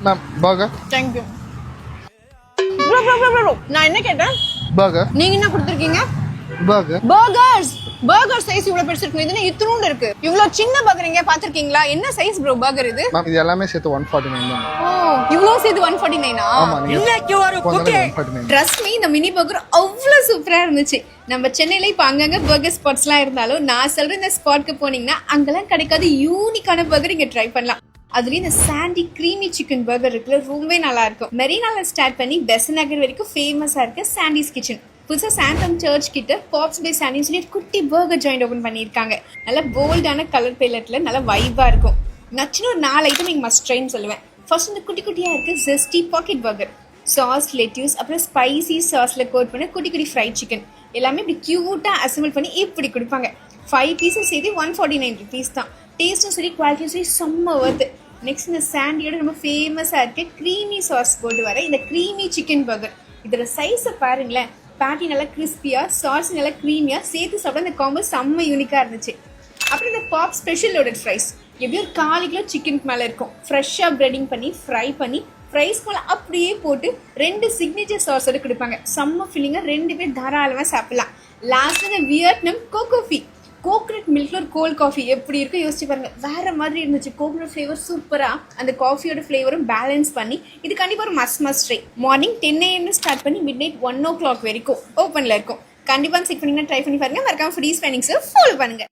Ma'am burger. Thank you. Bro. நான் என்ன கேட்டேன்? பர்கர். நீங்க என்ன கொடுத்திருக்கீங்க? பர்கர். பர்கர் சைஸ் இவ்வளவு பெருசு இருக்கு. இது இத்துணூண்டு இருக்கு. இவ்வளவு சின்ன பர்கர் நீங்க பாத்திருக்கீங்களா? என்ன சைஸ் ப்ரோ பர்கர் இது? மேம் இது எல்லாமே சேர்த்து 149 தான். ஓ இவ்வளவு சேர்த்து 149 ஆ? ஆமா இன்னைக்கு ஒரு குக்கி. ட்ரஸ்ட் மீ இந்த மினி பர்கர் அவ்வளவு சூப்பரா இருந்துச்சு. நம்ம சென்னையில இப்ப அங்கங்க பர்கர் ஸ்பாட்ஸ்லாம் இருந்தாலும் நான் சொல்ற இந்த ஸ்பாட்க்கு போனீங்கன்னா அங்கெல்லாம் கிடைக்காத யூனிக்கான பர்கர் இங்க ட்ரை பண்ணலாம். அதுலயும் இந்த சாண்டி கிரீமி சிக்கன் பர்கர் இருக்குல்ல ரொம்பவே நல்லா இருக்கும். மெரினால ஸ்டார்ட் பண்ணி பெசன்ட் நகர் வரைக்கும் ஃபேமஸா இருக்கு சாண்டிஸ் கிச்சன். புதுசா சாந்தம் சர்ச் கிட்ட பாப்ஸ் பை சாண்டின்னு சொல்லி குட்டி பர்கர் ஜாயிண்ட் ஓபன் பண்ணியிருக்காங்க. நல்ல போல்டான கலர் பேலட்ல நல்ல வைபா இருக்கும். நச்சுன்னு ஒரு 4 ஐட்டம் நீங்க மஸ்ட் ட்ரைன்னு சொல்லுவேன். ஃபர்ஸ்ட் இந்த குட்டி குட்டியா இருக்கு zesty pocket burger. Sauce lettuce அப்புறம் ஸ்பைசி சாஸ்ல கோட் பண்ண குட்டி குட்டி ஃப்ரைட் சிக்கன் எல்லாமே இப்படி கியூட்டா அசம்பிள் பண்ணி இப்படி கொடுப்பாங்க. 5 பீசஸ் சேர்த்து 149 rupees தான். டேஸ்ட்டும் சரி குவாலிட்டியும் சரி செம்ம வருது. நெக்ஸ்ட் இந்த சாண்டியோட ரொம்ப ஃபேமஸாக இருக்கு க்ரீமி சாஸ் போட்டு வர இந்த க்ரீமி சிக்கன் பர்கர். இதோட சைஸை பாருங்களேன். பேட்டி நல்லா கிறிஸ்பியா சாஸ் நல்லா க்ரீமியா சேர்த்து சாப்பிட இந்த காம்போ செம்ம யூனிக்காக இருந்துச்சு. அப்புறம் இந்த பாப் ஸ்பெஷல் லோடட் ஃப்ரைஸ் எப்படியும் ஒரு 4 கிலோ சிக்கனுக்கு மேலே இருக்கும். ஃப்ரெஷ்ஷாக ப்ரெட்டிங் பண்ணி ஃப்ரை பண்ணி ஃப்ரைஸ் மேலே அப்படியே போட்டு 2 சிக்னேச்சர் சாஸோட கொடுப்பாங்க. செம்ம ஃபில்லிங்காக 2 பேர் தாராளமாக சாப்பிடலாம். லாஸ்ட் இந்த வியட்நாம் கோகோஃபி கோகனட் மில்க்ல ஒரு கோல்ட் காஃபி எப்படி இருக்கு யோசிச்சு பாருங்க. வேற மாதிரி இருந்துச்சு. கோகனட் ஃப்ளேவர் சூப்பரா அந்த காஃபியோட ஃப்ளேவரும் பேலன்ஸ் பண்ணி இது கண்டிப்பா ஒரு must try. Morning 10 AM start பண்ணி மிட் நைட் 1 o'clock வரைக்கும் ஓப்பன்ல இருக்கும். கண்டிப்பா செக் பண்ணீங்கன்னா ட்ரை பண்ணி பாருங்க. மறக்காம ஃபுடீஸ் ட்ரைனிங்ஸ் ஃபாலோ பண்ணுங்க.